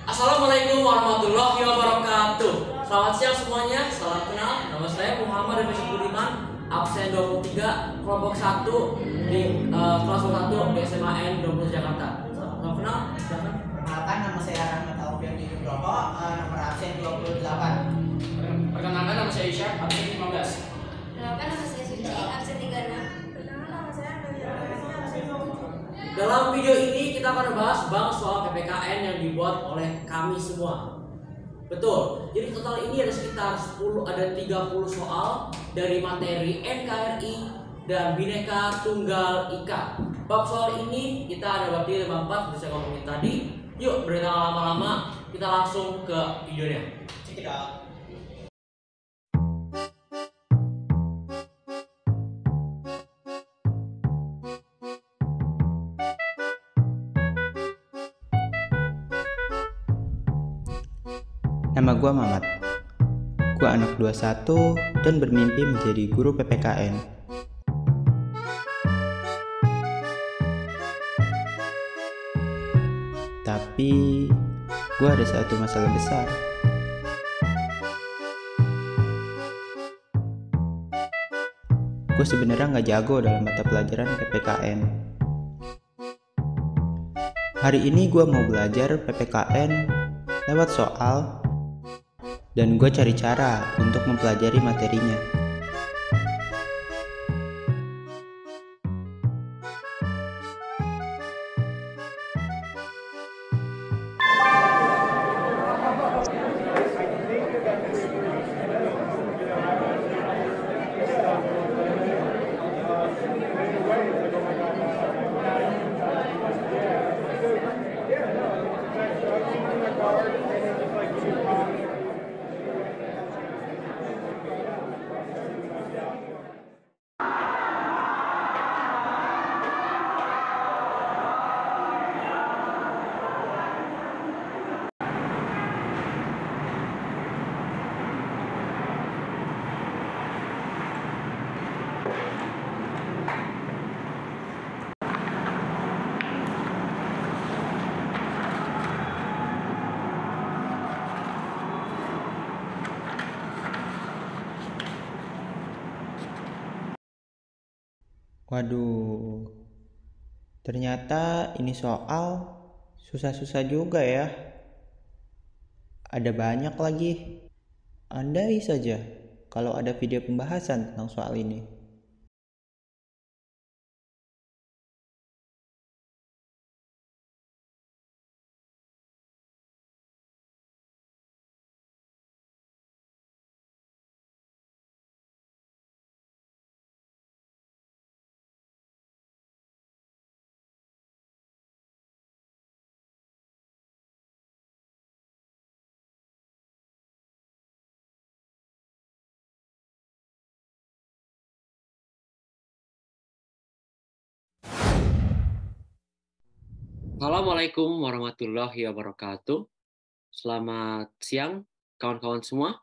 Assalamualaikum warahmatullahi wabarakatuh. Selamat siang semuanya, salam kenal. Nama saya Muhammad Rifes Budiman, absen 23, kelompok 1 di kelas 1 di SMA N 20 Jakarta. Salam kenal, silakan. Perkenalkan, nama saya Rahmat Alfian Nugroho, nomor absen 28. Perkenalkan, nama saya Isya, absen 15. Perkenalkan, nama saya Suci, absen 36. Perkenalkan, nama saya Amelia Rahmani, absen 27. Dalam video ini kita akan membahas soal PPKN yang dibuat oleh kami semua. Betul. Jadi total ini ada sekitar 30 soal dari materi NKRI dan Bhinneka Tunggal Ika. Bab soal ini kita ada bab 3 dan bab 4 seperti saya ngomongin tadi. Yuk, berita lama-lama, kita langsung ke videonya. Check it out. Nama gua Mamat. Gua anak 21 dan bermimpi menjadi guru PPKN. Tapi gua ada satu masalah besar. Gua sebenarnya nggak jago dalam mata pelajaran PPKN. Hari ini gua mau belajar PPKN lewat soal dan gue cari cara untuk mempelajari materinya. Waduh, ternyata ini soal susah-susah juga ya. Ada banyak lagi. Andai saja kalau ada video pembahasan tentang soal ini. Assalamualaikum warahmatullahi wabarakatuh. Selamat siang, kawan-kawan semua.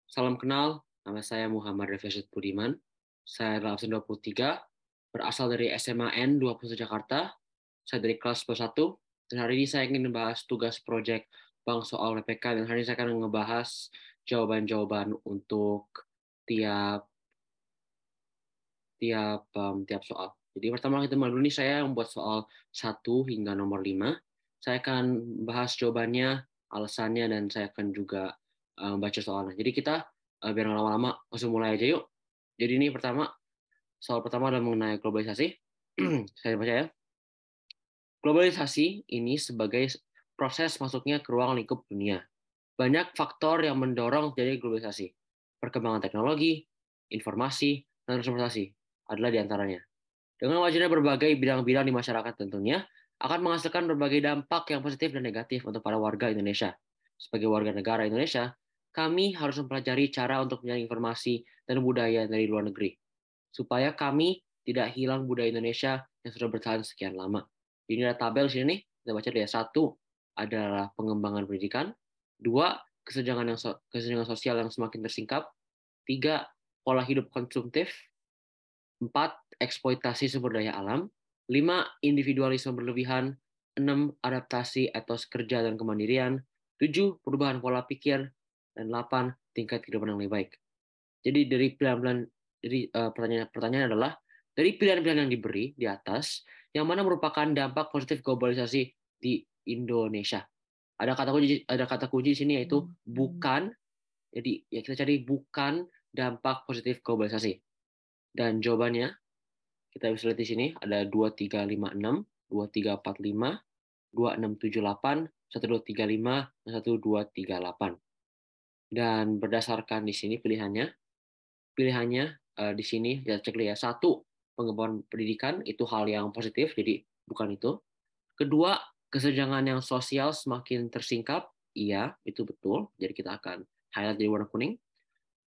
Salam kenal, nama saya Muhammad Rifes Budiman. Saya adalah absen 23, berasal dari SMA N 20 Jakarta. Saya dari kelas 21, dan hari ini saya ingin membahas tugas proyek Bank Soal PPK, dan hari ini saya akan membahas jawaban-jawaban untuk tiap tiap soal. Jadi pertama kita dulu nih, saya membuat soal 1 hingga nomor 5. Saya akan bahas jawabannya, alasannya, dan saya akan juga baca soalnya. Jadi kita biar nggak lama-lama, langsung mulai aja yuk. Jadi ini soal pertama adalah mengenai globalisasi. Saya baca ya. Globalisasi ini sebagai proses masuknya ke ruang lingkup dunia. Banyak faktor yang mendorong terjadi globalisasi. Perkembangan teknologi, informasi, dan transportasi adalah di antaranya. Dengan wajarnya berbagai bidang-bidang di masyarakat tentunya akan menghasilkan berbagai dampak yang positif dan negatif untuk para warga Indonesia. Sebagai warga negara Indonesia, kami harus mempelajari cara untuk mencari informasi dan budaya dari luar negeri, supaya kami tidak hilang budaya Indonesia yang sudah bertahan sekian lama. Ini ada tabel di sini nih, kita baca dia. 1 adalah pengembangan pendidikan, 2 kesenjangan sosial yang semakin tersingkap, 3 pola hidup konsumtif, 4 eksploitasi sumber daya alam, 5 individualisme berlebihan, 6 adaptasi etos kerja dan kemandirian, 7. Perubahan pola pikir, dan 8. Tingkat kehidupan yang lebih baik. Jadi dari pilihan-pilihan, pertanyaan adalah dari pilihan-pilihan yang diberi di atas, yang mana merupakan dampak positif globalisasi di Indonesia? Ada kata kunci di sini yaitu bukan. Jadi ya kita cari bukan dampak positif globalisasi. Dan jawabannya kita bisa lihat di sini ada 2356, 2345, 2678, 1235, dan 1238. Dan berdasarkan di sini pilihannya di sini ya cek ya. 1, pengembangan pendidikan itu hal yang positif, jadi bukan itu. Kedua, kesenjangan yang sosial semakin tersingkap, iya itu betul, jadi kita akan highlight di warna kuning.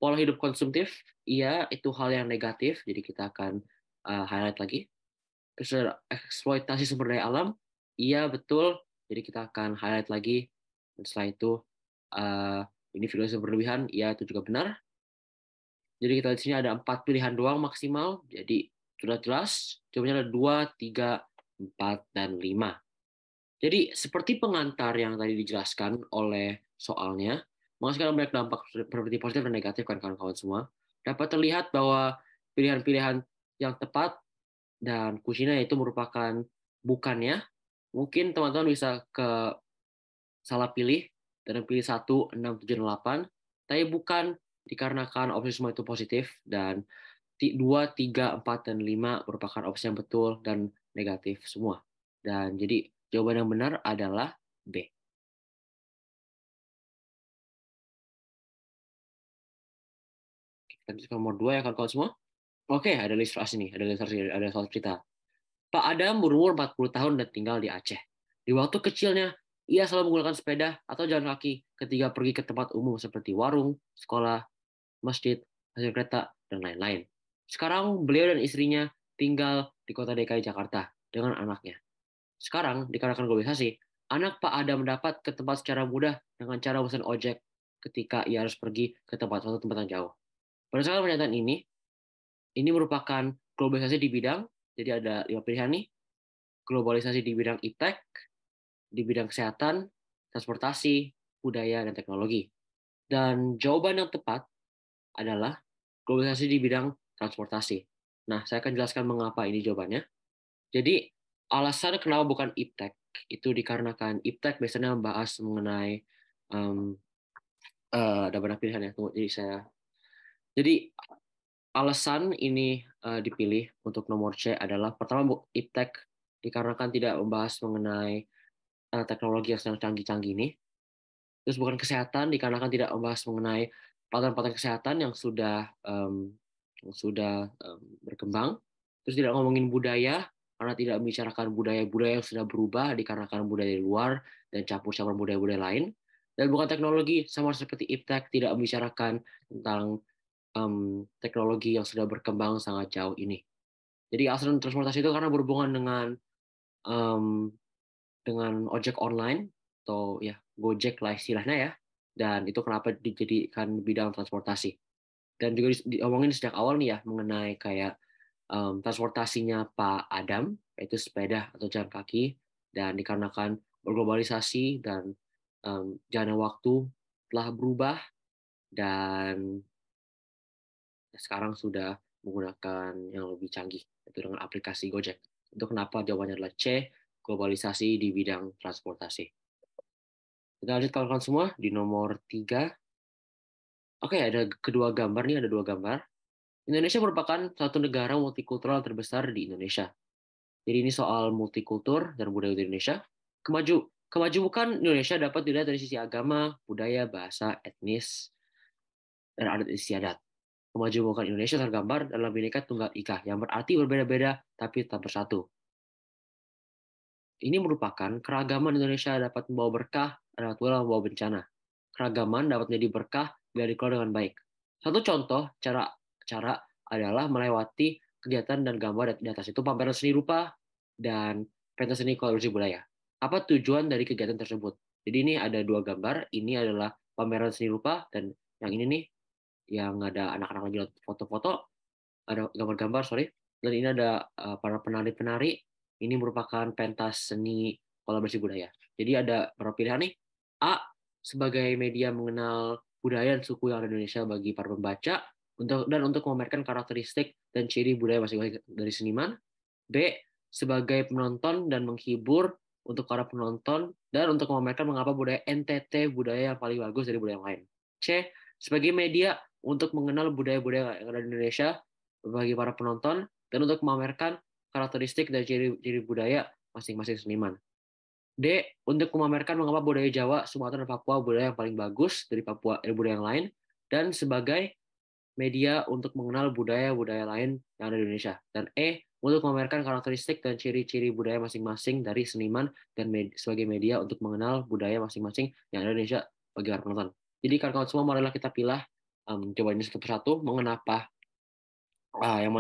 Pola hidup konsumtif, iya itu hal yang negatif, jadi kita akan highlight lagi. Eksploitasi sumber daya alam, iya betul, jadi kita akan highlight lagi. Dan setelah itu ini filosofi berlebihan, iya itu juga benar. Jadi kita di sini ada 4 pilihan doang maksimal, jadi sudah jelas jawabannya ada 2, 3, 4, dan 5. Jadi seperti pengantar yang tadi dijelaskan oleh soalnya, menghasilkan banyak dampak seperti positif dan negatif kan kawan-kawan semua. Dapat terlihat bahwa pilihan-pilihan yang tepat dan kuncinya itu merupakan bukannya. Mungkin teman-teman bisa ke salah pilih dan pilih 1, 6, 7, 8. Tapi bukan dikarenakan opsi semua itu positif, dan 2, 3, 4, dan 5 merupakan opsi yang betul dan negatif semua. Dan jadi jawaban yang benar adalah B. Kita lanjut ke nomor 2 ya kawan-kawan semua. Oke, ada ilustrasi nih, ada soal cerita. Pak Adam berumur 40 tahun dan tinggal di Aceh. Di waktu kecilnya, ia selalu menggunakan sepeda atau jalan kaki ketika pergi ke tempat umum seperti warung, sekolah, masjid, hasil kereta, dan lain-lain. Sekarang beliau dan istrinya tinggal di kota DKI Jakarta dengan anaknya. Sekarang, dikarenakan globalisasi, anak Pak Adam mendapat ke tempat secara mudah dengan cara memesan ojek ketika ia harus pergi ke suatu tempat yang jauh. Berdasarkan pernyataan ini merupakan globalisasi di bidang, jadi ada 5 pilihan nih, globalisasi di bidang iptek, di bidang kesehatan, transportasi, budaya, dan teknologi. Dan jawaban yang tepat adalah globalisasi di bidang transportasi. Nah, saya akan jelaskan mengapa ini jawabannya. Jadi, alasan kenapa bukan iptek itu dikarenakan iptek biasanya membahas mengenai ada banyak pilihan ya. Jadi alasan ini dipilih untuk nomor C adalah pertama, iptek dikarenakan tidak membahas mengenai teknologi yang sedang canggih-canggih ini. Terus bukan kesehatan dikarenakan tidak membahas mengenai pattern-pattern kesehatan yang sudah berkembang. Terus tidak ngomongin budaya karena tidak membicarakan budaya-budaya yang sudah berubah dikarenakan budaya dari luar dan campur-campur budaya-budaya lain. Dan bukan teknologi, sama seperti iptek tidak membicarakan tentang teknologi yang sudah berkembang sangat jauh ini. Jadi alasan transportasi itu karena berhubungan dengan ojek online atau ya Gojek lah istilahnya ya. Dan itu kenapa dijadikan bidang transportasi. Dan juga diomongin sejak awal nih ya mengenai kayak transportasinya Pak Adam, yaitu sepeda atau jalan kaki, dan dikarenakan globalisasi dan jalan waktu telah berubah, dan sekarang sudah menggunakan yang lebih canggih, yaitu dengan aplikasi Gojek. Itu kenapa jawabannya adalah C, globalisasi di bidang transportasi. Kita lanjut kawan-kawan semua di nomor 3. Oke, ada kedua gambar nih, ada 2 gambar. Indonesia merupakan satu negara multikultural terbesar di Indonesia. Jadi ini soal multikultur dan budaya di Indonesia. Kemajuan Indonesia dapat dilihat dari sisi agama, budaya, bahasa, etnis, dan adat istiadat. Kemajuan Indonesia tergambar dalam Bhinneka Tunggal Ika, yang berarti berbeda-beda tapi tetap bersatu. Ini merupakan keragaman Indonesia dapat membawa berkah dan pula membawa bencana. Keragaman dapat menjadi berkah bila dikelola dengan baik. Satu contoh cara adalah melewati kegiatan dan gambar di atas itu pameran seni rupa dan pentas seni kolaborasi budaya. Apa tujuan dari kegiatan tersebut? Jadi ini ada 2 gambar. Ini adalah pameran seni rupa, dan yang ini nih yang ada anak-anak lagi foto-foto, ada gambar-gambar, sorry. Dan ini ada para penari-penari. Ini merupakan pentas seni kolaborasi budaya. Jadi ada beberapa pilihan nih. A, sebagai media mengenal budaya dan suku yang ada di Indonesia bagi para pembaca, untuk memamerkan karakteristik dan ciri budaya masing-masing dari seniman. B. Sebagai penonton dan menghibur untuk para penonton, dan untuk memamerkan mengapa budaya NTT budaya yang paling bagus dari budaya yang lain. C. Sebagai media untuk mengenal budaya-budaya yang ada di Indonesia bagi para penonton, dan untuk memamerkan karakteristik dan ciri budaya masing-masing seniman. D. Untuk memamerkan mengapa budaya Jawa, Sumatera, dan Papua budaya yang paling bagus dari budaya yang lain, dan sebagai media untuk mengenal budaya-budaya lain yang ada di Indonesia. Dan E. Untuk memamerkan karakteristik dan ciri-ciri budaya masing-masing dari seniman, dan sebagai media untuk mengenal budaya masing-masing yang ada di Indonesia bagi para penonton. Jadi kawan-kawan semua, marilah kita pilih coba ini satu persatu mengapa yang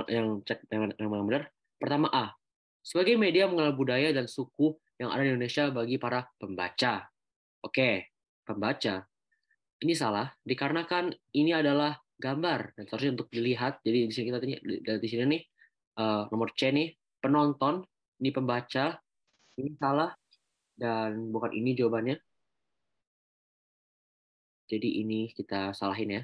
mana benar. Pertama A. Sebagai media mengenal budaya dan suku yang ada di Indonesia bagi para pembaca. Oke, pembaca. Ini salah dikarenakan ini adalah gambar dan seharusnya untuk dilihat. Jadi di sini kita di sini nih nomor C nih penonton, ini pembaca. Ini salah dan bukan ini jawabannya. Jadi ini kita salahin ya.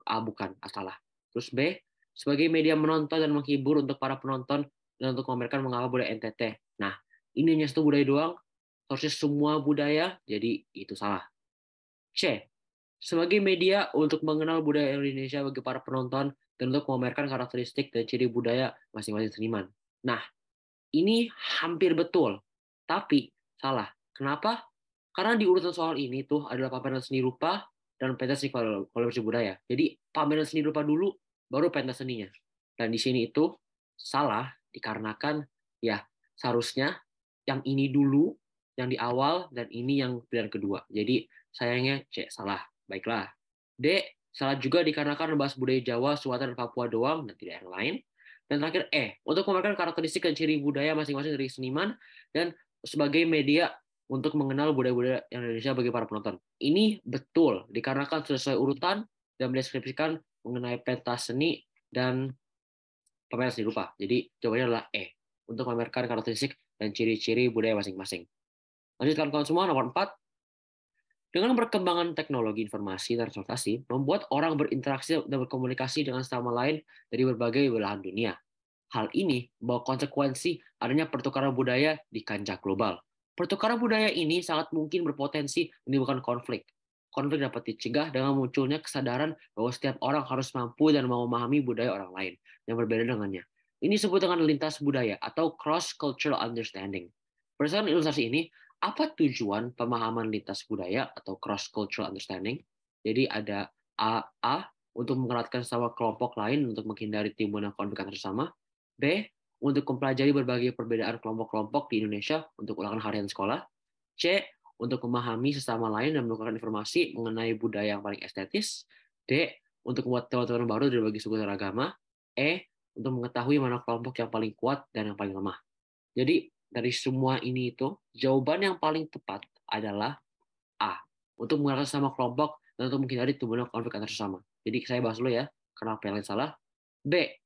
A bukan, A salah. Terus B, sebagai media menonton dan menghibur untuk para penonton dan untuk memamerkan mengapa budaya NTT. Nah, ini hanya satu budaya doang, harusnya semua budaya, jadi itu salah. C, sebagai media untuk mengenal budaya Indonesia bagi para penonton dan untuk memamerkan karakteristik dan ciri budaya masing-masing seniman. Nah, ini hampir betul, tapi salah. Kenapa? Karena di urutan soal ini tuh adalah pameran seni rupa dan pentas seni kolaborasi budaya. Jadi pameran seni rupa dulu, baru pentas seninya. Dan di sini itu salah dikarenakan ya seharusnya yang ini dulu, yang di awal, dan ini yang pilihan kedua. Jadi sayangnya C salah. Baiklah. D salah juga dikarenakan membahas budaya Jawa, Sumatera, dan Papua doang dan tidak yang lain. Dan terakhir E, untuk memamerkan karakteristik dan ciri budaya masing-masing dari seniman dan sebagai media untuk mengenal budaya-budaya yang Indonesia bagi para penonton. Ini betul dikarenakan sesuai urutan dan mendeskripsikan mengenai pentas seni dan pameran seni rupa. Jadi jawabannya adalah E, untuk memamerkan karakteristik dan ciri-ciri budaya masing-masing. Lanjut kawan-kawan semua, nomor 4. Dengan perkembangan teknologi informasi dan transportasi, membuat orang berinteraksi dan berkomunikasi dengan sama lain dari berbagai belahan dunia. Hal ini membawa konsekuensi adanya pertukaran budaya di kancah global. Pertukaran budaya ini sangat mungkin berpotensi menimbulkan konflik. Konflik dapat dicegah dengan munculnya kesadaran bahwa setiap orang harus mampu dan mau memahami budaya orang lain yang berbeda dengannya. Ini disebut dengan lintas budaya atau cross-cultural understanding. Berdasarkan ilustrasi ini, apa tujuan pemahaman lintas budaya atau cross-cultural understanding? Jadi ada A untuk mengeratkan sama kelompok lain untuk menghindari timbulnya konflik antar sesama. B, untuk mempelajari berbagai perbedaan kelompok-kelompok di Indonesia untuk ulangan harian sekolah. C, untuk memahami sesama lain dan menukarkan informasi mengenai budaya yang paling estetis. D, untuk membuat teman-teman baru dari berbagai suku dan agama. E, untuk mengetahui mana kelompok yang paling kuat dan yang paling lemah. Jadi dari semua ini itu, jawaban yang paling tepat adalah A, untuk mengeratkan sesama kelompok dan untuk menghindari timbulnya konflik antar sesama. Jadi saya bahas dulu ya, kenapa yang lain salah. B,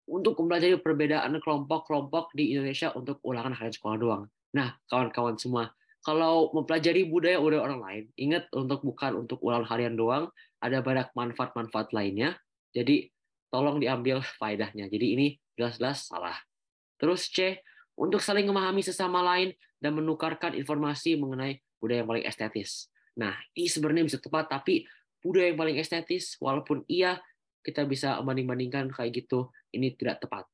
untuk mempelajari perbedaan kelompok-kelompok di Indonesia untuk ulangan harian sekolah doang. Nah, kawan-kawan semua, kalau mempelajari budaya orang lain, ingat bukan untuk ulangan harian doang, ada banyak manfaat-manfaat lainnya. Jadi tolong diambil faedahnya. Jadi ini jelas-jelas salah. Terus C, untuk saling memahami sesama lain dan menukarkan informasi mengenai budaya yang paling estetis. Nah, ini sebenarnya bisa tepat, tapi budaya yang paling estetis, walaupun iya kita bisa banding-bandingkan kayak gitu, ini tidak tepat.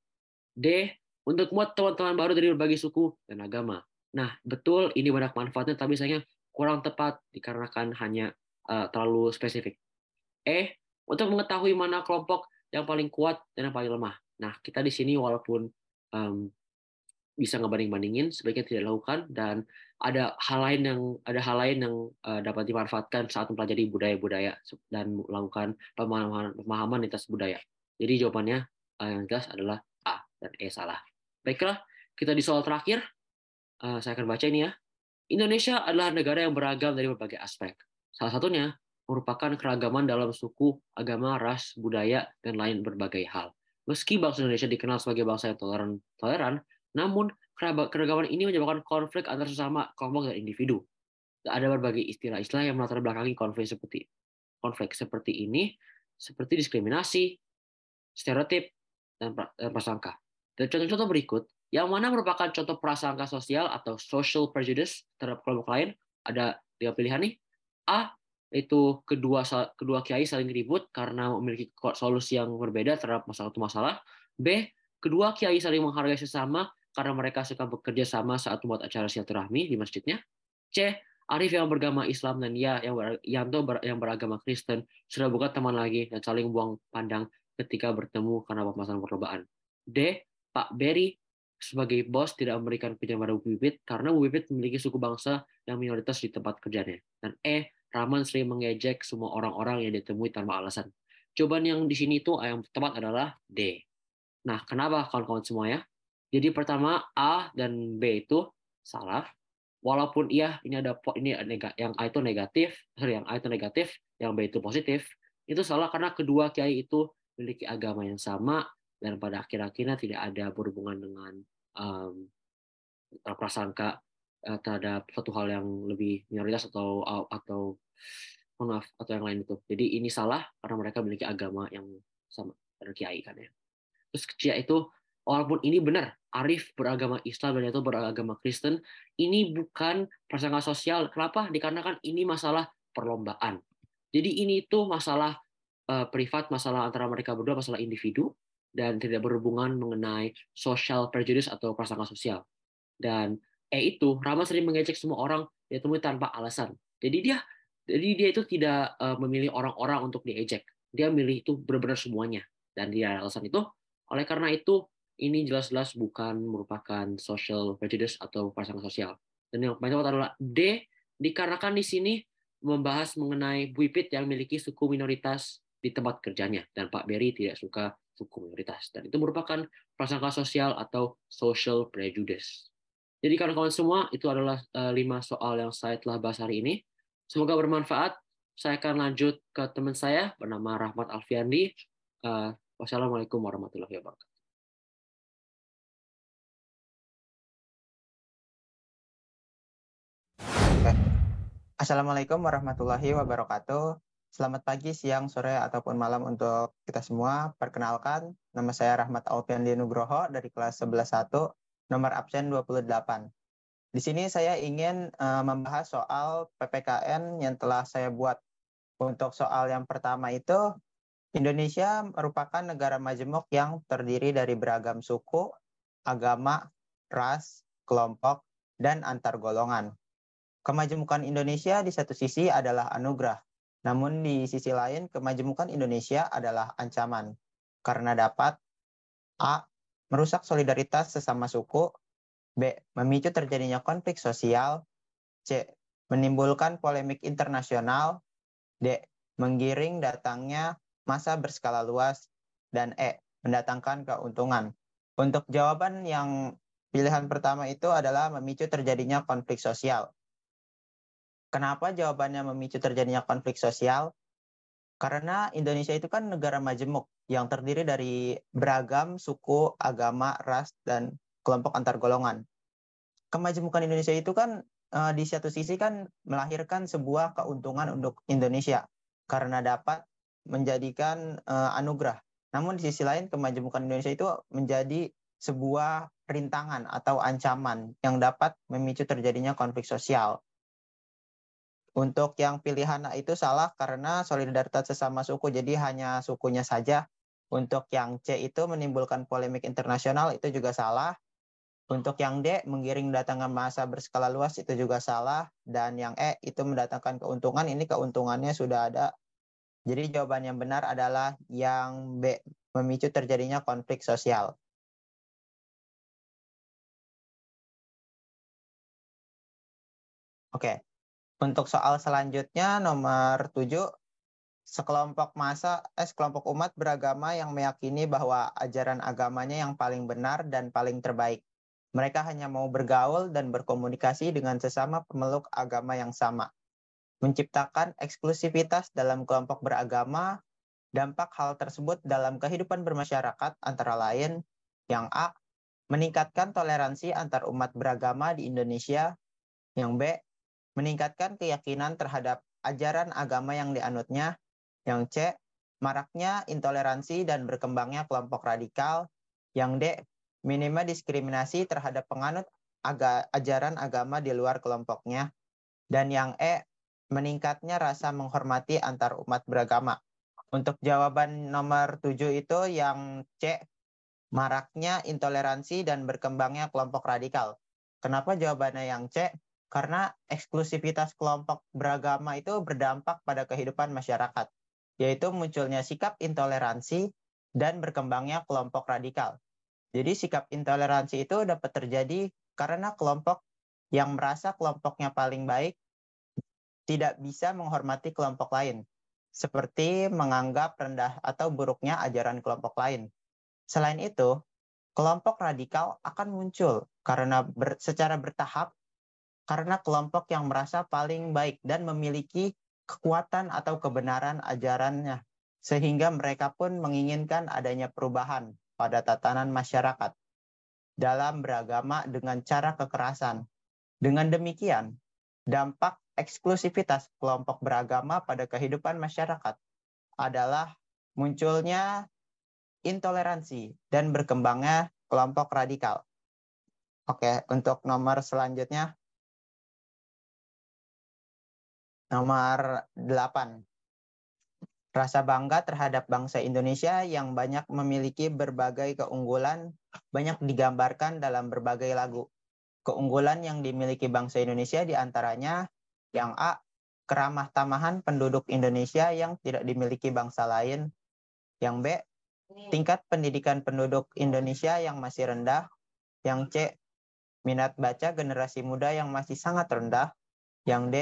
D, untuk membuat teman-teman baru dari berbagai suku dan agama. Nah, betul ini banyak manfaatnya, tapi sayangnya kurang tepat dikarenakan hanya terlalu spesifik. E, untuk mengetahui mana kelompok yang paling kuat dan yang paling lemah. Nah, kita di sini walaupun bisa ngebanding-bandingin, sebaiknya tidak dilakukan, dan ada hal lain yang dapat dimanfaatkan saat mempelajari budaya-budaya dan melakukan pemahaman lintas budaya. Jadi jawabannya yang jelas adalah A dan E salah. Baiklah, kita di soal terakhir. Saya akan baca ini ya. Indonesia adalah negara yang beragam dari berbagai aspek. Salah satunya merupakan keragaman dalam suku, agama, ras, budaya, dan lain berbagai hal. Meski bangsa Indonesia dikenal sebagai bangsa yang toleran, namun keragaman ini menyebabkan konflik antar sesama kelompok dan individu. Ada berbagai istilah-istilah yang melatar belakangi konflik seperti ini, seperti diskriminasi, stereotip, dan prasangka. Dan contoh-contoh berikut, yang mana merupakan contoh prasangka sosial atau social prejudice terhadap kelompok lain, ada 3 pilihan nih. A, itu kedua kiai saling ribut karena memiliki solusi yang berbeda terhadap satu masalah. B, kedua kiai saling menghargai sesama karena mereka suka bekerja sama saat membuat acara silaturahmi di masjidnya. C, Arif yang beragama Islam dan Yanto yang beragama Kristen sudah bukan teman lagi dan saling buang pandang ketika bertemu karena permasalahan perlombaan. D, Pak Berry sebagai bos tidak memberikan pinjaman pada Bu Pipit karena Bu Pipit memiliki suku bangsa yang minoritas di tempat kerjanya. Dan E, Rahman sering mengejek semua orang-orang yang ditemui tanpa alasan. Jawaban yang di sini itu yang tepat adalah D. Nah, kenapa kawan-kawan semua ya? Jadi pertama A dan B itu salah. Walaupun iya ini yang A itu negatif, yang A itu negatif, yang B itu positif, itu salah karena kedua kiai itu memiliki agama yang sama dan pada akhir-akhirnya tidak ada berhubungan dengan um, prasangka terhadap suatu hal yang lebih minoritas atau maaf atau yang lain itu. Jadi ini salah karena mereka memiliki agama yang sama dari kiai kan ya. Terus kecil itu walaupun ini benar Arif beragama Islam dan itu beragama Kristen, ini bukan prasangka sosial. Kenapa? Dikarenakan ini masalah perlombaan. Jadi ini itu masalah privat, masalah antara mereka berdua, masalah individu dan tidak berhubungan mengenai social prejudice atau prasangka sosial. Dan itu Rama sering mengejek semua orang dia temui tanpa alasan. Jadi dia itu tidak memilih orang-orang untuk diejek. Dia milih itu benar-benar semuanya dan dia alasan itu. Oleh karena itu ini jelas-jelas bukan merupakan social prejudice atau prasangka sosial. Dan yang paling tepat adalah D, dikarenakan di sini membahas mengenai Bu Ipit yang memiliki suku minoritas di tempat kerjanya dan Pak Berry tidak suka suku minoritas dan itu merupakan prasangka sosial atau social prejudice. Jadi kawan-kawan semua, itu adalah 5 soal yang saya telah bahas hari ini. Semoga bermanfaat. Saya akan lanjut ke teman saya bernama Rahmat Alfiandi. Wassalamualaikum warahmatullahi wabarakatuh. Assalamualaikum warahmatullahi wabarakatuh. Selamat pagi, siang, sore, ataupun malam untuk kita semua. Perkenalkan, nama saya Rahmat Alfiandi Nugroho dari kelas 11.1, nomor absen 28. Di sini saya ingin membahas soal PPKN yang telah saya buat. Untuk soal yang pertama itu, Indonesia merupakan negara majemuk yang terdiri dari beragam suku, agama, ras, kelompok, dan antar golongan. Kemajemukan Indonesia di satu sisi adalah anugerah, namun di sisi lain kemajemukan Indonesia adalah ancaman, karena dapat A. merusak solidaritas sesama suku, B. memicu terjadinya konflik sosial, C. menimbulkan polemik internasional, D. menggiring datangnya massa berskala luas, dan E. mendatangkan keuntungan. Untuk jawaban yang pilihan pertama itu adalah memicu terjadinya konflik sosial. Kenapa jawabannya memicu terjadinya konflik sosial? Karena Indonesia itu kan negara majemuk yang terdiri dari beragam suku, agama, ras, dan kelompok antar golongan. Kemajemukan Indonesia itu kan di satu sisi kan melahirkan sebuah keuntungan untuk Indonesia karena dapat menjadikan anugerah. Namun di sisi lain kemajemukan Indonesia itu menjadi sebuah rintangan atau ancaman yang dapat memicu terjadinya konflik sosial. Untuk yang pilihan A itu salah karena solidaritas sesama suku, jadi hanya sukunya saja. Untuk yang C itu menimbulkan polemik internasional, itu juga salah. Untuk yang D, menggiring datangnya massa berskala luas, itu juga salah. Dan yang E, itu mendatangkan keuntungan, ini keuntungannya sudah ada. Jadi jawaban yang benar adalah yang B, memicu terjadinya konflik sosial. Oke. Untuk soal selanjutnya, nomor 7, sekelompok umat beragama yang meyakini bahwa ajaran agamanya yang paling benar dan paling terbaik. Mereka hanya mau bergaul dan berkomunikasi dengan sesama pemeluk agama yang sama. Menciptakan eksklusivitas dalam kelompok beragama, dampak hal tersebut dalam kehidupan bermasyarakat antara lain, yang A, meningkatkan toleransi antar umat beragama di Indonesia, yang B, meningkatkan keyakinan terhadap ajaran agama yang dianutnya. Yang C, maraknya intoleransi dan berkembangnya kelompok radikal. Yang D, minimnya diskriminasi terhadap penganut ajaran agama di luar kelompoknya. Dan yang E, meningkatnya rasa menghormati antar umat beragama. Untuk jawaban nomor 7 itu yang C, maraknya intoleransi dan berkembangnya kelompok radikal. Kenapa jawabannya yang C? Karena eksklusivitas kelompok beragama itu berdampak pada kehidupan masyarakat, yaitu munculnya sikap intoleransi dan berkembangnya kelompok radikal. Jadi sikap intoleransi itu dapat terjadi karena kelompok yang merasa kelompoknya paling baik tidak bisa menghormati kelompok lain, seperti menganggap rendah atau buruknya ajaran kelompok lain. Selain itu, kelompok radikal akan muncul karena secara bertahap karena kelompok yang merasa paling baik dan memiliki kekuatan atau kebenaran ajarannya, sehingga mereka pun menginginkan adanya perubahan pada tatanan masyarakat dalam beragama dengan cara kekerasan. Dengan demikian, dampak eksklusivitas kelompok beragama pada kehidupan masyarakat adalah munculnya intoleransi dan berkembangnya kelompok radikal. Oke, untuk nomor selanjutnya, nomor 8. Rasa bangga terhadap bangsa Indonesia yang banyak memiliki berbagai keunggulan banyak digambarkan dalam berbagai lagu. Keunggulan yang dimiliki bangsa Indonesia diantaranya yang A, keramah tamahan penduduk Indonesia yang tidak dimiliki bangsa lain. Yang B, tingkat pendidikan penduduk Indonesia yang masih rendah. Yang C, minat baca generasi muda yang masih sangat rendah. Yang D,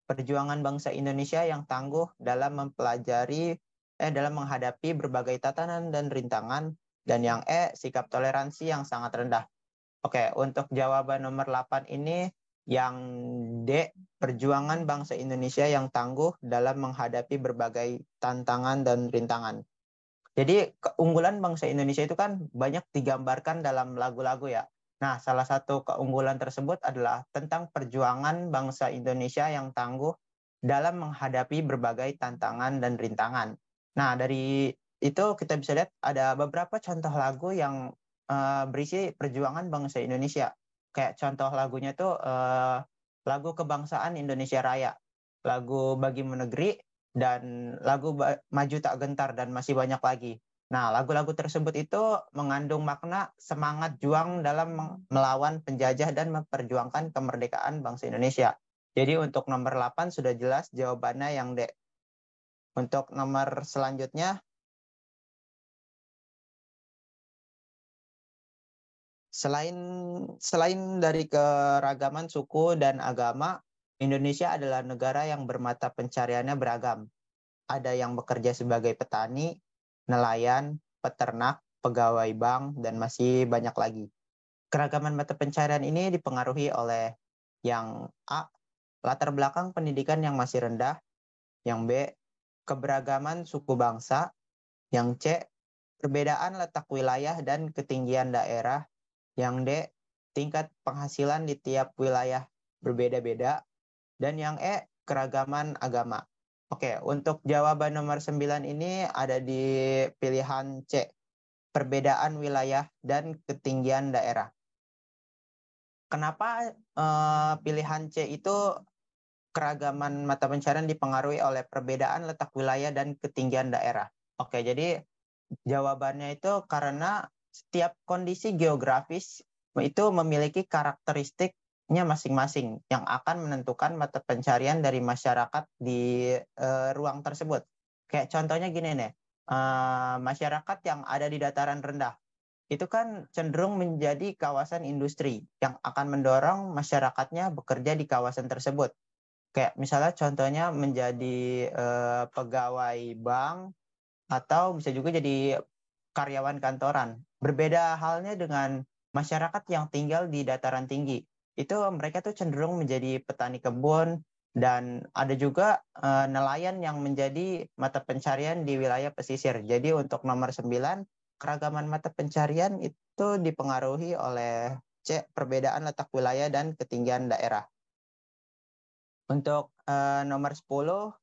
perjuangan bangsa Indonesia yang tangguh dalam dalam menghadapi berbagai tatanan dan rintangan. Dan yang E, sikap toleransi yang sangat rendah. Oke, untuk jawaban nomor 8 ini yang D, perjuangan bangsa Indonesia yang tangguh dalam menghadapi berbagai tantangan dan rintangan. Jadi keunggulan bangsa Indonesia itu kan banyak digambarkan dalam lagu-lagu ya. Nah, salah satu keunggulan tersebut adalah tentang perjuangan bangsa Indonesia yang tangguh dalam menghadapi berbagai tantangan dan rintangan. Nah, dari itu kita bisa lihat ada beberapa contoh lagu yang berisi perjuangan bangsa Indonesia. Kayak contoh lagunya tuh lagu kebangsaan Indonesia Raya, lagu Bagimu Negeri, dan lagu Maju Tak Gentar, dan masih banyak lagi. Nah, lagu-lagu tersebut itu mengandung makna semangat juang dalam melawan penjajah dan memperjuangkan kemerdekaan bangsa Indonesia. Jadi untuk nomor 8 sudah jelas jawabannya yang D. Untuk nomor selanjutnya, selain dari keragaman suku dan agama, Indonesia adalah negara yang bermata pencariannya beragam. Ada yang bekerja sebagai petani, nelayan, peternak, pegawai bank, dan masih banyak lagi. Keragaman mata pencarian ini dipengaruhi oleh yang A, latar belakang pendidikan yang masih rendah. Yang B, keberagaman suku bangsa. Yang C, perbedaan letak wilayah dan ketinggian daerah. Yang D, tingkat penghasilan di tiap wilayah berbeda-beda. Dan yang E, keragaman agama. Oke, untuk jawaban nomor 9 ini ada di pilihan C, perbedaan wilayah dan ketinggian daerah. Kenapa pilihan C itu keragaman mata pencarian dipengaruhi oleh perbedaan letak wilayah dan ketinggian daerah? Oke, jadi jawabannya itu karena setiap kondisi geografis itu memiliki karakteristiknya masing-masing yang akan menentukan mata pencarian dari masyarakat di ruang tersebut. Kayak contohnya gini nih, masyarakat yang ada di dataran rendah itu kan cenderung menjadi kawasan industri yang akan mendorong masyarakatnya bekerja di kawasan tersebut. Kayak misalnya contohnya menjadi pegawai bank atau bisa juga jadi karyawan kantoran. Berbeda halnya dengan masyarakat yang tinggal di dataran tinggi. Itu mereka tuh cenderung menjadi petani kebun, dan ada juga nelayan yang menjadi mata pencarian di wilayah pesisir. Jadi untuk nomor 9, keragaman mata pencarian itu dipengaruhi oleh C, perbedaan letak wilayah dan ketinggian daerah. Untuk nomor 10,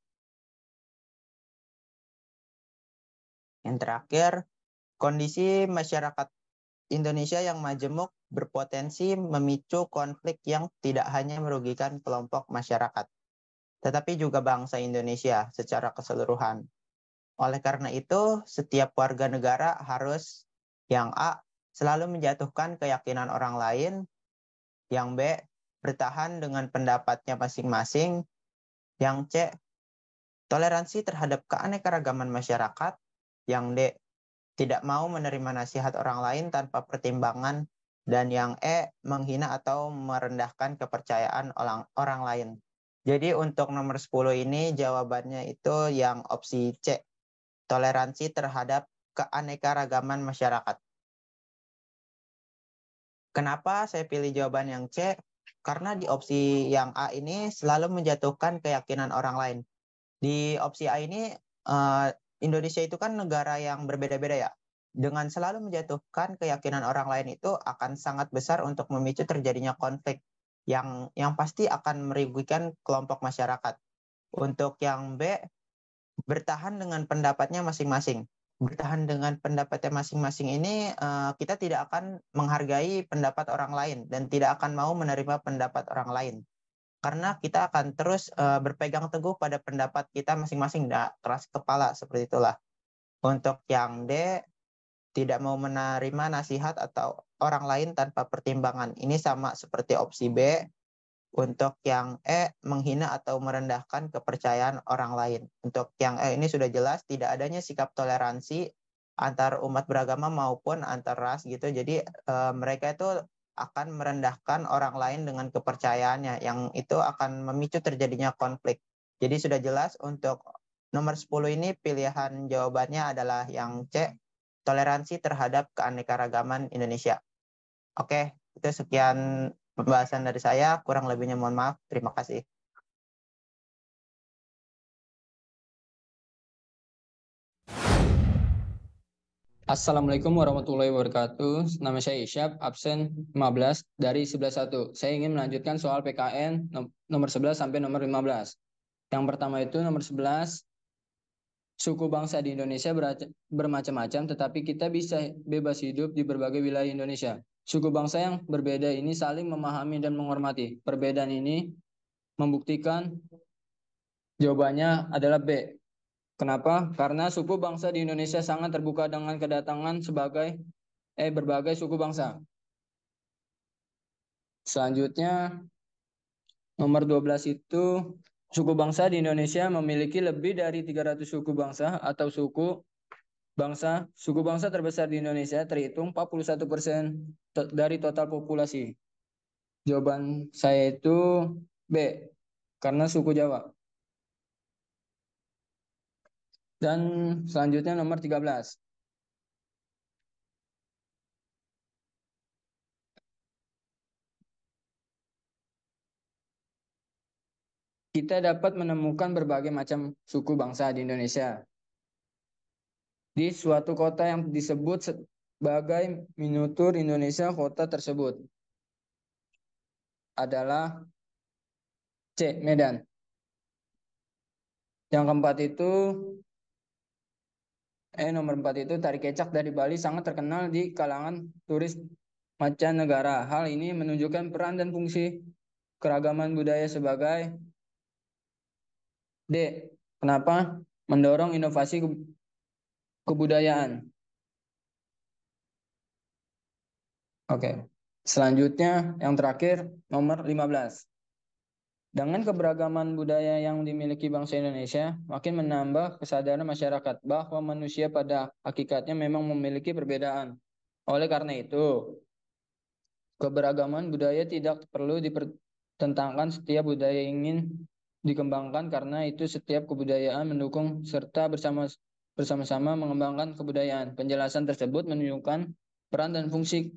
yang terakhir, kondisi masyarakat Indonesia yang majemuk berpotensi memicu konflik yang tidak hanya merugikan kelompok masyarakat, tetapi juga bangsa Indonesia secara keseluruhan. Oleh karena itu, setiap warga negara harus, yang A, selalu menjatuhkan keyakinan orang lain, yang B, bertahan dengan pendapatnya masing-masing, yang C, toleransi terhadap keanekaragaman masyarakat, yang D, tidak mau menerima nasihat orang lain tanpa pertimbangan, dan yang E, menghina atau merendahkan kepercayaan orang lain. Jadi untuk nomor 10 ini jawabannya itu yang opsi C, toleransi terhadap keanekaragaman masyarakat. Kenapa saya pilih jawaban yang C? Karena di opsi yang A ini selalu menjatuhkan keyakinan orang lain. Di opsi A ini, Indonesia itu kan negara yang berbeda-beda ya. Dengan selalu menjatuhkan keyakinan orang lain itu akan sangat besar untuk memicu terjadinya konflik yang pasti akan merugikan kelompok masyarakat. Untuk yang B, bertahan dengan pendapatnya masing-masing. Bertahan dengan pendapatnya masing-masing ini, kita tidak akan menghargai pendapat orang lain dan tidak akan mau menerima pendapat orang lain. Karena kita akan terus berpegang teguh pada pendapat kita masing-masing, tidak keras kepala, seperti itulah. Untuk yang D, tidak mau menerima nasihat atau orang lain tanpa pertimbangan. Ini sama seperti opsi B. Untuk yang E, menghina atau merendahkan kepercayaan orang lain. Untuk yang E ini sudah jelas tidak adanya sikap toleransi antar umat beragama maupun antar ras gitu. Jadi mereka itu akan merendahkan orang lain dengan kepercayaannya yang itu akan memicu terjadinya konflik. Jadi sudah jelas untuk nomor 10 ini pilihan jawabannya adalah yang C, toleransi terhadap keanekaragaman Indonesia. Oke, itu sekian pembahasan dari saya, kurang lebihnya mohon maaf. Terima kasih. Assalamualaikum warahmatullahi wabarakatuh. Nama saya Isyap, absen 15 dari 11.1. Saya ingin melanjutkan soal PKN nomor 11 sampai nomor 15. Yang pertama itu nomor 11, suku bangsa di Indonesia bermacam-macam, tetapi kita bisa bebas hidup di berbagai wilayah Indonesia. Suku bangsa yang berbeda ini saling memahami dan menghormati. Perbedaan ini membuktikan jawabannya adalah B. Kenapa? Karena suku bangsa di Indonesia sangat terbuka dengan kedatangan berbagai suku bangsa. Selanjutnya, nomor 12 itu suku bangsa di Indonesia memiliki lebih dari 300 suku bangsa atau suku bangsa. Suku bangsa terbesar di Indonesia terhitung 41% dari total populasi. Jawaban saya itu B, karena suku Jawa. Dan selanjutnya nomor 13. Kita dapat menemukan berbagai macam suku bangsa di Indonesia. Di suatu kota yang disebut sebagai miniatur Indonesia, kota tersebut adalah C, Medan. Yang keempat itu, nomor 4 itu tari kecak dari Bali sangat terkenal di kalangan turis mancanegara. Hal ini menunjukkan peran dan fungsi keragaman budaya sebagai D. Kenapa? Mendorong inovasi kebudayaan. Oke. Selanjutnya yang terakhir nomor 15. Dengan keberagaman budaya yang dimiliki bangsa Indonesia, makin menambah kesadaran masyarakat bahwa manusia pada hakikatnya memang memiliki perbedaan. Oleh karena itu, keberagaman budaya tidak perlu dipertentangkan, setiap budaya ingin dikembangkan karena itu setiap kebudayaan mendukung serta bersama-sama mengembangkan kebudayaan. Penjelasan tersebut menunjukkan peran dan fungsi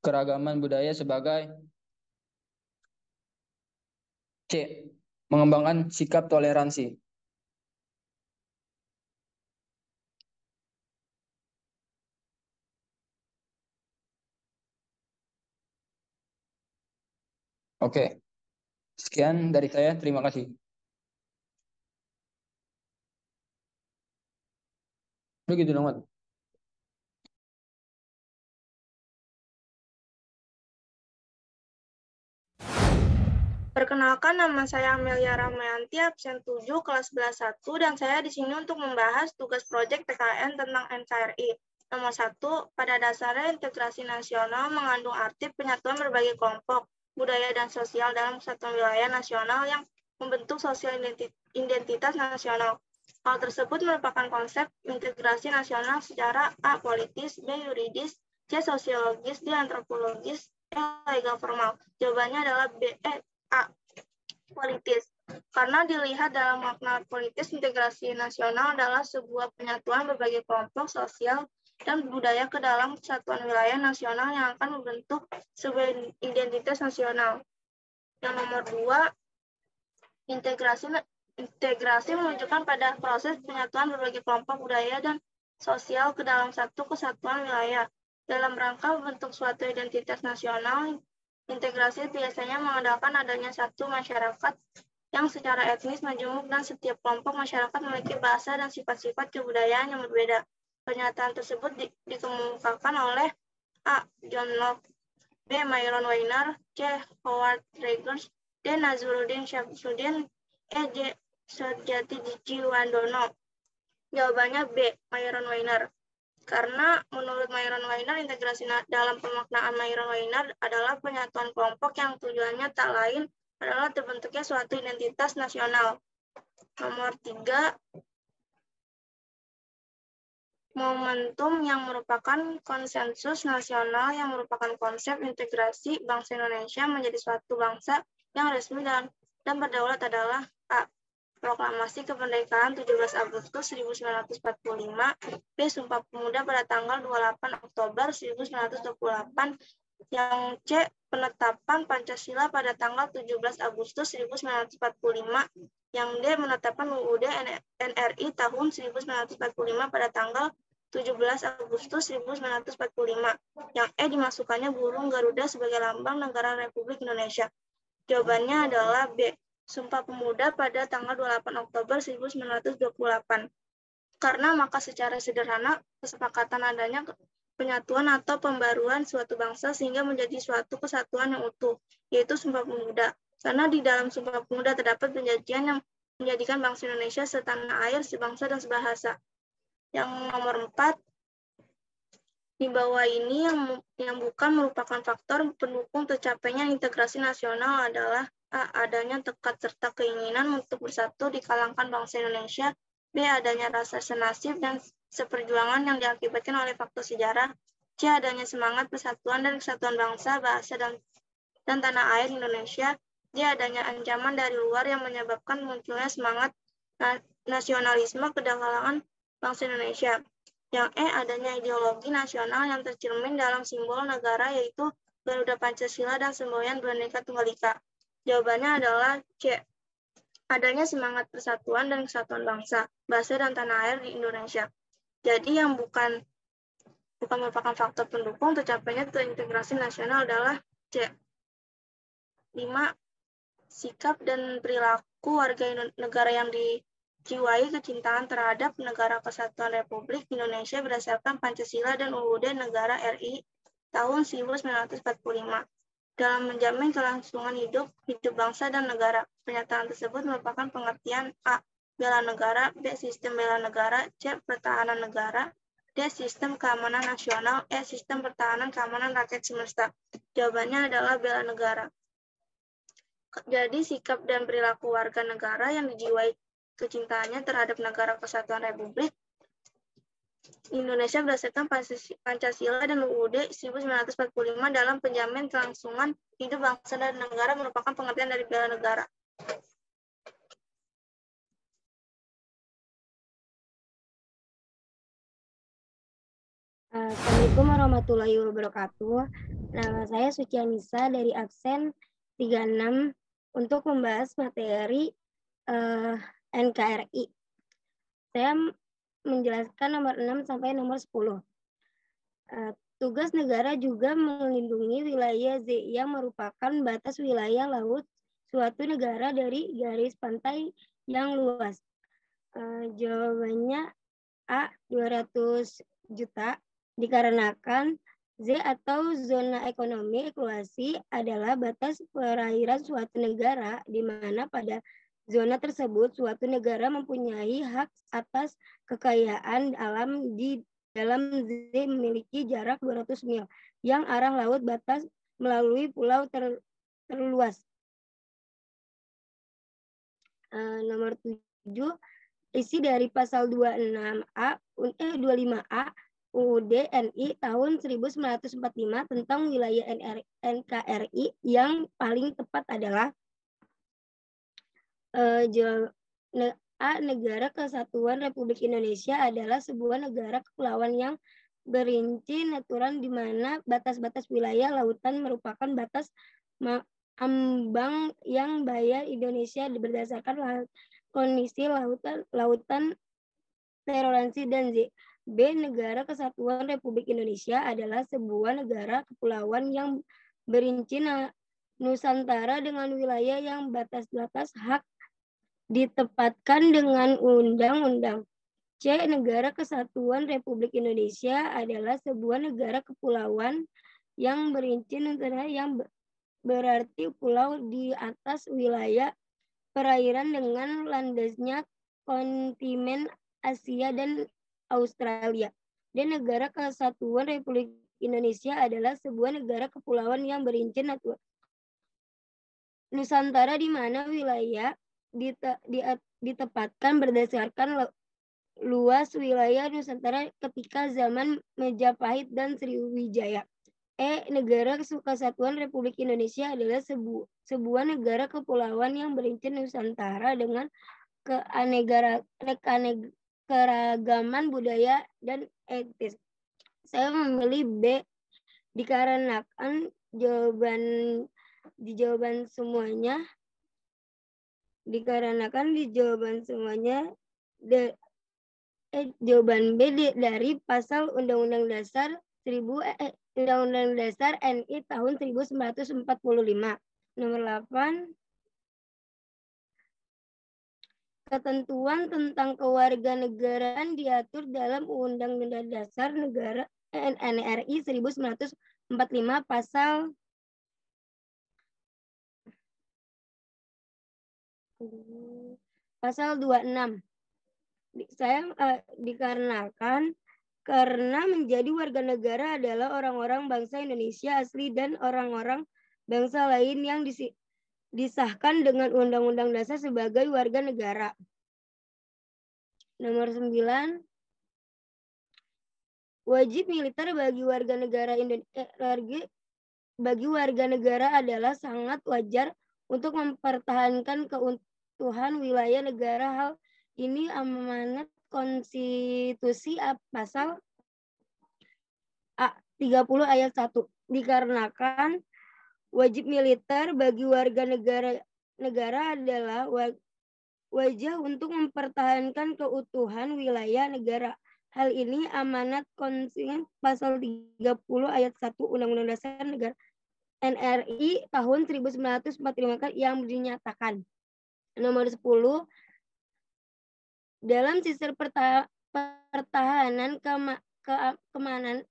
keragaman budaya sebagai C. Mengembangkan sikap toleransi. Oke. Sekian dari saya, terima kasih. Begitu dong, Mat. Perkenalkan, nama saya Amelia Ramayanti, absen 7, kelas 11-1, dan saya di sini untuk membahas tugas proyek PKN tentang NKRI. Nomor 1, pada dasarnya integrasi nasional mengandung arti penyatuan berbagai kelompok, budaya dan sosial dalam satu wilayah nasional yang membentuk sosial identitas nasional. Hal tersebut merupakan konsep integrasi nasional secara A. politis, B. yuridis, C. sosiologis, D. antropologis, E. legal formal. Jawabannya adalah B. A. politis. Karena dilihat dalam makna politis, integrasi nasional adalah sebuah penyatuan berbagai kelompok sosial dan budaya ke dalam kesatuan wilayah nasional yang akan membentuk sebuah identitas nasional. Yang nomor 2, integrasi menunjukkan pada proses penyatuan berbagai kelompok budaya dan sosial ke dalam satu kesatuan wilayah. Dalam rangka membentuk suatu identitas nasional, integrasi biasanya mengandalkan adanya satu masyarakat yang secara etnis majemuk dan setiap kelompok masyarakat memiliki bahasa dan sifat-sifat kebudayaan yang berbeda. Pernyataan tersebut dikemukakan oleh A. John Locke, B. Myron Weiner, C. Howard Rogers, D. Nazaruddin Syamsuddin, E. J. Sudjati Jiwandono. Jawabannya B. Myron Weiner. Karena menurut Myron Weiner, integrasi dalam pemaknaan Myron Weiner adalah penyatuan kelompok yang tujuannya tak lain adalah terbentuknya suatu identitas nasional. Nomor 3, momentum yang merupakan konsensus nasional yang merupakan konsep integrasi bangsa Indonesia menjadi suatu bangsa yang resmi dan berdaulat adalah A. Proklamasi Kemerdekaan 17 Agustus 1945, B. Sumpah Pemuda pada tanggal 28 Oktober 1928, yang C. Penetapan Pancasila pada tanggal 17 Agustus 1945, yang D. Menetapkan UUD NRI tahun 1945 pada tanggal 17 Agustus 1945, yang E. dimasukkannya burung Garuda sebagai lambang negara Republik Indonesia. Jawabannya adalah B. Sumpah Pemuda pada tanggal 28 Oktober 1928. Karena maka secara sederhana, kesepakatan adanya penyatuan atau pembaruan suatu bangsa sehingga menjadi suatu kesatuan yang utuh, yaitu Sumpah Pemuda. Karena di dalam Sumpah Pemuda terdapat perjanjian yang menjadikan bangsa Indonesia setanah air, sebangsa, dan sebahasa. Yang nomor 4, di bawah ini yang bukan merupakan faktor pendukung tercapainya integrasi nasional adalah A. adanya tekad serta keinginan untuk bersatu di kalangan bangsa Indonesia, B. adanya rasa senasib dan seperjuangan yang diakibatkan oleh faktor sejarah, C. adanya semangat persatuan dan kesatuan bangsa, bahasa, dan tanah air Indonesia, D. adanya ancaman dari luar yang menyebabkan munculnya semangat nasionalisme ke kalangan bangsa Indonesia. Yang E. adanya ideologi nasional yang tercermin dalam simbol negara yaitu Garuda Pancasila dan semboyan Bhinneka Tunggal Ika. Jawabannya adalah C. Adanya semangat persatuan dan kesatuan bangsa, bahasa, dan tanah air di Indonesia. Jadi yang bukan merupakan faktor pendukung tercapainya terintegrasi nasional adalah C. 5. Sikap dan perilaku warga negara yang dijiwai kecintaan terhadap negara kesatuan Republik Indonesia berdasarkan Pancasila dan UUD Negara RI tahun 1945. Dalam menjamin kelangsungan hidup bangsa dan negara. Pernyataan tersebut merupakan pengertian A. bela negara, B. sistem bela negara, C. pertahanan negara, D. sistem keamanan nasional, E. sistem pertahanan keamanan rakyat semesta. Jawabannya adalah bela negara. Jadi sikap dan perilaku warga negara yang dijiwai kecintaannya terhadap negara kesatuan Republik Indonesia berdasarkan Pancasila dan UUD 1945 dalam penjamin kelangsungan hidup bangsa dan negara merupakan pengertian dari bela negara. Assalamualaikum warahmatullahi wabarakatuh. Nama saya Suci Anissa dari absen 36 untuk membahas materi NKRI. Saya menjelaskan nomor 6 sampai nomor 10. Tugas negara juga melindungi wilayah Z yang merupakan batas wilayah laut suatu negara dari garis pantai yang luas? Jawabannya A. 200 juta, dikarenakan Z atau zona ekonomi eksklusi adalah batas perairan suatu negara di mana pada zona tersebut suatu negara mempunyai hak atas kekayaan alam di dalam Z memiliki jarak 200 mil yang arah laut batas melalui pulau terluas. Nomor 7, isi dari pasal 25A UUD RI tahun 1945 tentang wilayah NKRI yang paling tepat adalah A. Negara Kesatuan Republik Indonesia adalah sebuah negara kepulauan yang berinci aturan di mana batas-batas wilayah lautan merupakan batas ambang yang bayar Indonesia berdasarkan kondisi lautan toleransi dan Z. B. Negara Kesatuan Republik Indonesia adalah sebuah negara kepulauan yang berinci Nusantara dengan wilayah yang batas-batas hak ditempatkan dengan undang-undang. C. Negara Kesatuan Republik Indonesia adalah sebuah negara kepulauan yang berinci Nusantara yang berarti pulau di atas wilayah perairan dengan landasnya kontinen Asia dan Australia. Dan Negara Kesatuan Republik Indonesia adalah sebuah negara kepulauan yang berinci Nusantara di mana wilayah ditempatkan berdasarkan luas wilayah Nusantara ketika zaman Majapahit dan Sriwijaya. Negara Kesatuan Republik Indonesia adalah sebuah negara kepulauan yang berinci Nusantara dengan keragaman budaya dan etnis. Saya memilih B dikarenakan jawaban semuanya jawaban B dari pasal Undang-Undang Dasar Undang-Undang Dasar RI tahun 1945. Nomor 8. Ketentuan tentang kewarganegaraan diatur dalam Undang-Undang Dasar Negara NRI 1945 pasal 26. Saya dikarenakan karena menjadi warga negara adalah orang-orang bangsa Indonesia asli dan orang-orang bangsa lain yang disahkan dengan Undang-Undang Dasar sebagai warga negara. Nomor 9. Wajib militer bagi warga negara adalah sangat wajar untuk mempertahankan keutuhan wilayah negara. Hal ini amanat konstitusi pasal 30 ayat 1. Dikarenakan wajib militer bagi warga negara adalah wajah untuk mempertahankan keutuhan wilayah negara. Hal ini amanat konstitusi pasal 30 ayat 1 Undang-Undang Dasar Negara NRI tahun 1945 yang dinyatakan. Nomor 10. Dalam sistem pertahanan keamanan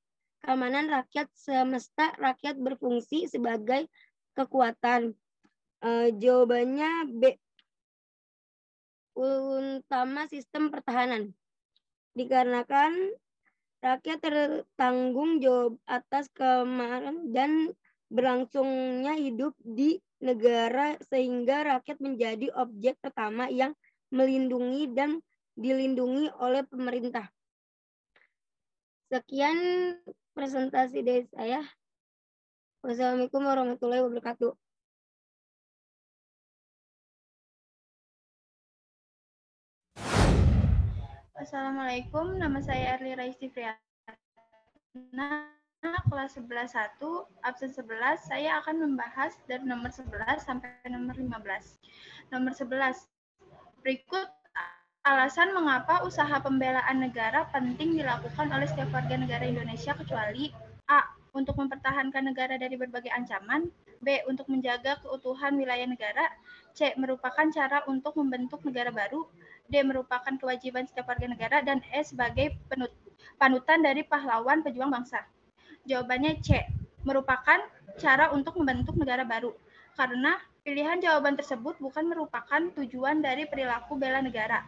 rakyat semesta, rakyat berfungsi sebagai kekuatan. Jawabannya B. Utama sistem pertahanan. Dikarenakan rakyat tertanggung jawab atas keamanan dan berlangsungnya hidup di negara sehingga rakyat menjadi objek pertama yang melindungi dan dilindungi oleh pemerintah. Sekian presentasi dari saya. Wassalamualaikum warahmatullahi wabarakatuh. Assalamualaikum, nama saya Erli Raisti Friana, kelas 11-1, absen 11. Saya akan membahas dari nomor 11 sampai nomor 15. Nomor 11, berikut alasan mengapa usaha pembelaan negara penting dilakukan oleh setiap warga negara Indonesia kecuali A. Untuk mempertahankan negara dari berbagai ancaman, B. Untuk menjaga keutuhan wilayah negara, C. Merupakan cara untuk membentuk negara baru. D. Merupakan kewajiban setiap warga negara. Dan E. Sebagai panutan dari pahlawan pejuang bangsa. Jawabannya C. Merupakan cara untuk membentuk negara baru. Karena pilihan jawaban tersebut bukan merupakan tujuan dari perilaku bela negara.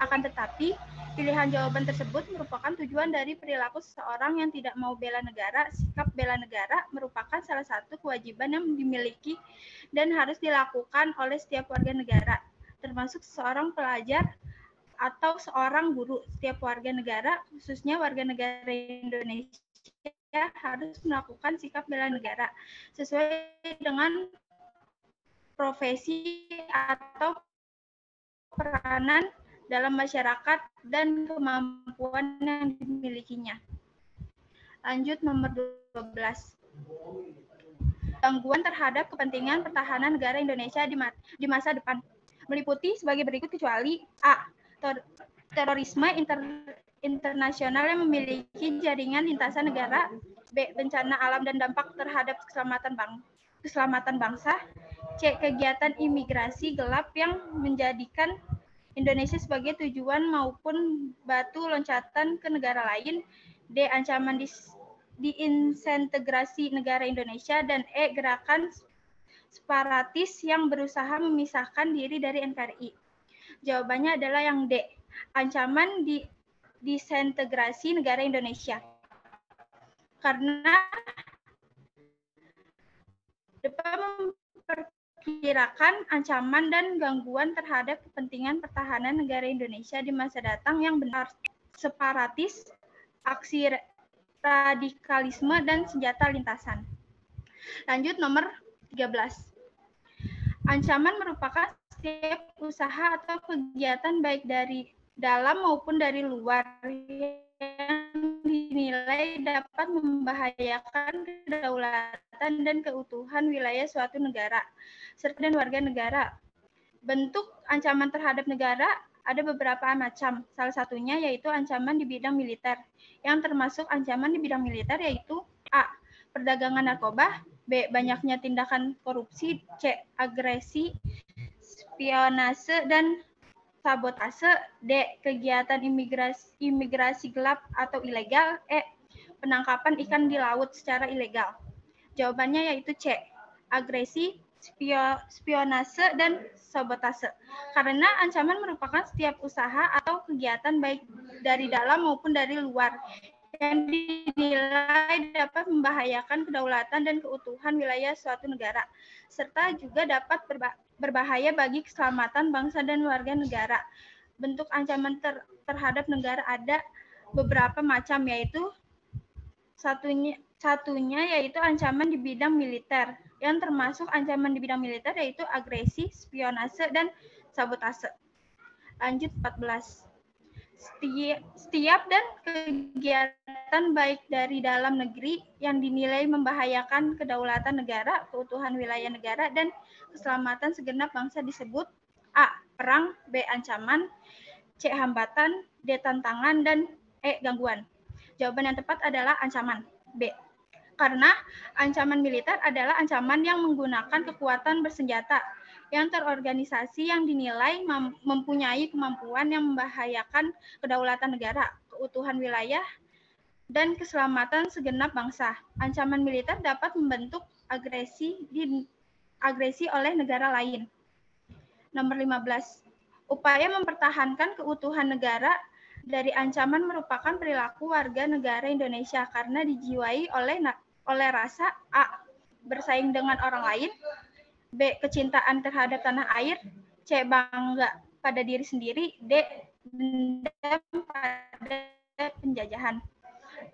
Akan tetapi, pilihan jawaban tersebut merupakan tujuan dari perilaku seseorang yang tidak mau bela negara. Sikap bela negara merupakan salah satu kewajiban yang dimiliki dan harus dilakukan oleh setiap warga negara, termasuk seorang pelajar atau seorang guru. Setiap warga negara, khususnya warga negara Indonesia, harus melakukan sikap bela negara sesuai dengan profesi atau peranan dalam masyarakat dan kemampuan yang dimilikinya. Lanjut nomor 12. Gangguan terhadap kepentingan pertahanan negara Indonesia di masa depan meliputi sebagai berikut kecuali A. Terorisme internasional yang memiliki jaringan lintasan negara. B. Bencana alam dan dampak terhadap keselamatan bangsa. C. Kegiatan imigrasi gelap yang menjadikan Indonesia sebagai tujuan maupun batu loncatan ke negara lain. D. Ancaman disintegrasi negara Indonesia. Dan E. Gerakan separatis yang berusaha memisahkan diri dari NKRI. Jawabannya adalah yang D. Ancaman disintegrasi negara Indonesia. Karena dapat memperkirakan ancaman dan gangguan terhadap kepentingan pertahanan negara Indonesia di masa datang yang benar, separatis, aksi radikalisme, dan senjata lintasan. Lanjut nomor 13. Ancaman merupakan setiap usaha atau kegiatan baik dari dalam maupun dari luar yang dinilai dapat membahayakan kedaulatan dan keutuhan wilayah suatu negara serta dan warga negara. Bentuk ancaman terhadap negara ada beberapa macam. Salah satunya yaitu ancaman di bidang militer. Yang termasuk ancaman di bidang militer yaitu A. Perdagangan narkoba. B. Banyaknya tindakan korupsi. C. Agresi, spionase, dan sabotase. D. Kegiatan imigrasi gelap atau ilegal. E. Penangkapan ikan di laut secara ilegal. Jawabannya yaitu C. Agresi, spionase, dan sabotase. Karena ancaman merupakan setiap usaha atau kegiatan baik dari dalam maupun dari luar yang dinilai dapat membahayakan kedaulatan dan keutuhan wilayah suatu negara, serta juga dapat berbahaya bagi keselamatan bangsa dan warga negara. Bentuk ancaman terhadap negara ada beberapa macam, yaitu satunya yaitu ancaman di bidang militer. Yang termasuk ancaman di bidang militer yaitu agresi, spionase, dan sabotase. Lanjut 14. Setiap dan kegiatan baik dari dalam negeri yang dinilai membahayakan kedaulatan negara, keutuhan wilayah negara, dan keselamatan segenap bangsa disebut A. Perang, B. Ancaman, C. Hambatan, D. Tantangan, dan E. Gangguan. Jawaban yang tepat adalah ancaman, B. Karena ancaman militer adalah ancaman yang menggunakan kekuatan bersenjata yang terorganisasi yang dinilai mempunyai kemampuan yang membahayakan kedaulatan negara, keutuhan wilayah, dan keselamatan segenap bangsa. Ancaman militer dapat membentuk agresi oleh negara lain. Nomor 15. Upaya mempertahankan keutuhan negara dari ancaman merupakan perilaku warga negara Indonesia karena dijiwai oleh rasa A. Bersaing dengan orang lain, B. Kecintaan terhadap tanah air, C. Bangga pada diri sendiri, D. Dendam pada penjajahan,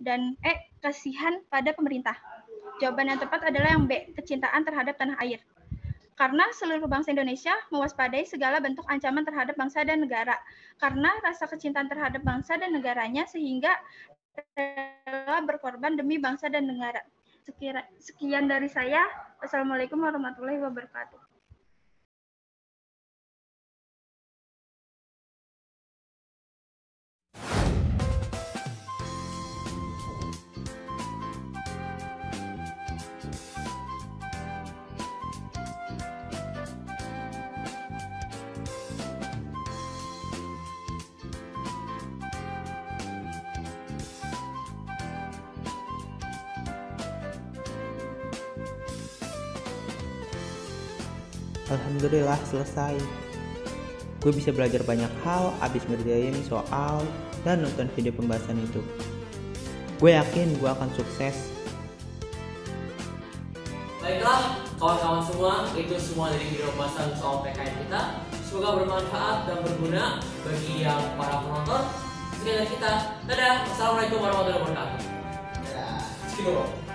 dan E. Kasihan pada pemerintah. Jawaban yang tepat adalah yang B. Kecintaan terhadap tanah air. Karena seluruh bangsa Indonesia mewaspadai segala bentuk ancaman terhadap bangsa dan negara. Karena rasa kecintaan terhadap bangsa dan negaranya sehingga rela berkorban demi bangsa dan negara. Sekian dari saya. Wassalamualaikum warahmatullahi wabarakatuh. Alhamdulillah selesai. Gue bisa belajar banyak hal abis ngerjain soal dan nonton video pembahasan itu. Gue yakin gue akan sukses. Baiklah, kawan-kawan semua, itu semua dari video pembahasan soal PKN kita. Semoga bermanfaat dan berguna bagi yang para penonton. Sekian dari kita. Dadah. Assalamualaikum warahmatullahi wabarakatuh. Dadah. Sekian.